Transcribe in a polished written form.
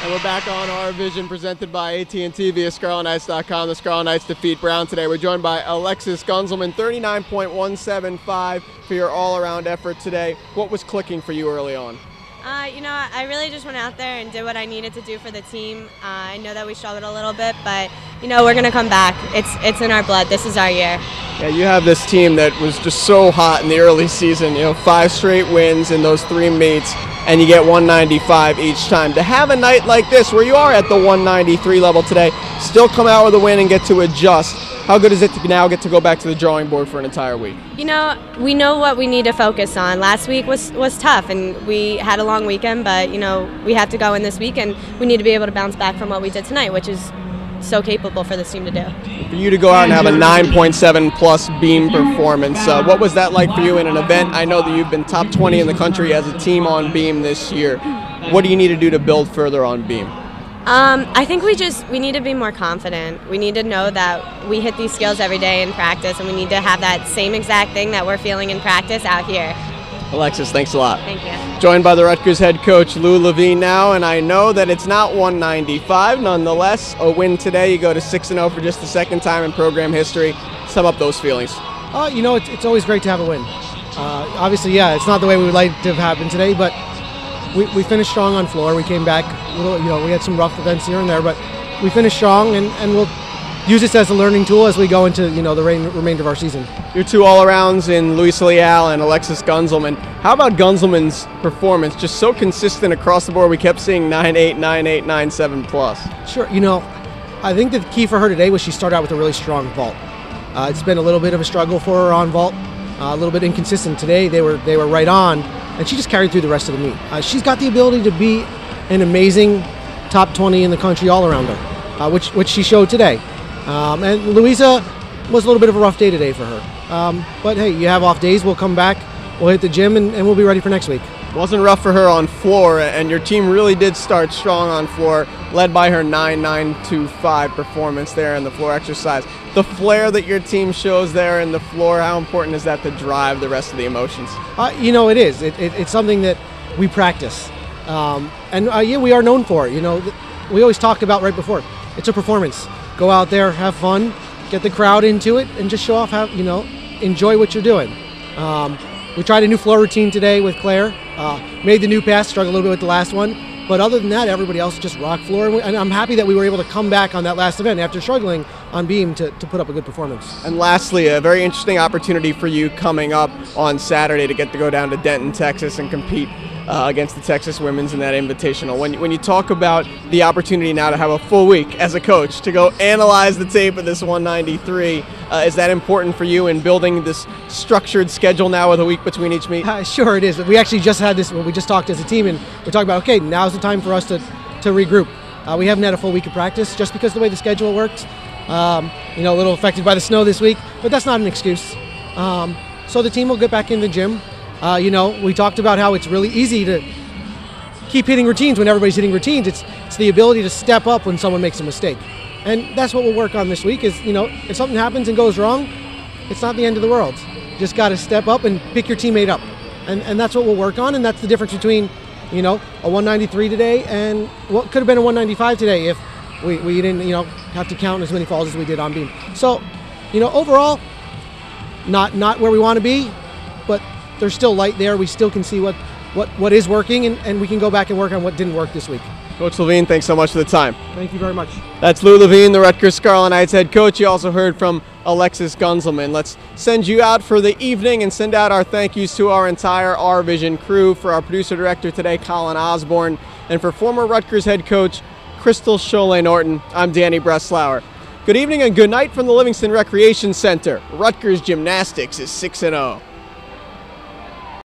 And we're back on RVision, presented by AT&T via ScarletKnights.com. The Scarlet Knights defeat Brown today. We're joined by Alexis Gunzelman, 39.175 for your all-around effort today. What was clicking for you early on? I really just went out there and did what I needed to do for the team. I know that we struggled a little bit, but we're going to come back. It's in our blood. This is our year. Yeah, you have this team that was just so hot in the early season. 5 straight wins in those 3 meets, and you get 195 each time. To have a night like this, where you are at the 193 level today, still come out with a win and get to adjust. How good is it to now get to go back to the drawing board for an entire week? We know what we need to focus on. Last week was tough, and we had a long weekend, but we have to go in this week, and we need to be able to bounce back from what we did tonight, which is so capable for this team to do. For you to go out and have a 9.7 plus beam performance, what was that like for you in an event? I know that you've been top 20 in the country as a team on beam this year. What do you need to do to build further on beam? I think we need to be more confident. We need to know that we hit these skills every day in practice, and we need to have that same exact thing that we're feeling in practice out here. Alexis, thanks a lot. Thank you. Joined by the Rutgers head coach, Lou Levine now, and I know that it's not 195. Nonetheless, a win today. You go to 6-0 for just the second time in program history. Sum up those feelings. It's always great to have a win. Obviously, yeah, it's not the way we would like to have happened today, but we finished strong on floor. We came back, we had some rough events here and there, but we finished strong, and we'll use this as a learning tool as we go into the remainder of our season. Your 2 all-arounds in Luis Leal and Alexis Gunzelman. How about Gunzelman's performance? Just so consistent across the board. We kept seeing 9.8, 9.8, 9.7 plus. Sure. I think the key for her today was she started out with a really strong vault. It's been a little bit of a struggle for her on vault, a little bit inconsistent. Today they were right on, and she just carried through the rest of the meet. She's got the ability to be an amazing top 20 in the country all-arounder, which she showed today. And Louisa was a little bit of a rough day today for her. But hey, you have off days. We'll come back, we'll hit the gym, and we'll be ready for next week. Wasn't rough for her on floor, and your team really did start strong on floor, led by her 9.925 performance there in the floor exercise. The flair that your team shows there in the floor, how important is that to drive the rest of the emotions? It is. It's something that we practice. And we are known for it. We always talked about right before, it's a performance. Go out there, have fun, get the crowd into it, and just show off, enjoy what you're doing. We tried a new floor routine today with Claire, made the new pass, struggled a little bit with the last one, but other than that, everybody else just rocked floor, and I'm happy that we were able to come back on that last event after struggling on beam to put up a good performance. And lastly, a very interesting opportunity for you coming up on Saturday to get to go down to Denton, Texas and compete against the Texas Women's in that invitational. When you talk about the opportunity now to have a full week as a coach to go analyze the tape of this 193, is that important for you in building this structured schedule now with a week between each meet? Sure it is. We actually just had this when we just talked as a team, and we're talking about, okay, now's the time for us to regroup. We haven't had a full week of practice just because of the way the schedule works. A little affected by the snow this week, but that's not an excuse. So the team will get back in the gym. We talked about how it's really easy to keep hitting routines when everybody's hitting routines. It's the ability to step up when someone makes a mistake. And that's what we'll work on this week is, if something happens and goes wrong, it's not the end of the world. You just got to step up and pick your teammate up. And that's what we'll work on, and that's the difference between, a 193 today and what could have been a 195 today if we didn't, have to count as many falls as we did on beam. So, overall, not where we want to be, but there's still light there. We still can see what is working, and we can go back and work on what didn't work this week. Coach Levine, thanks so much for the time. Thank you very much. That's Lou Levine, the Rutgers Scarlet Knights head coach. You also heard from Alexis Gunzelman. Let's send you out for the evening and send out our thank yous to our entire RVision crew, for our producer-director today, Colin Osborne, and for former Rutgers head coach, Crystal Cholet-Norton. I'm Danny Breslauer. Good evening and good night from the Livingston Recreation Center. Rutgers Gymnastics is 6-0.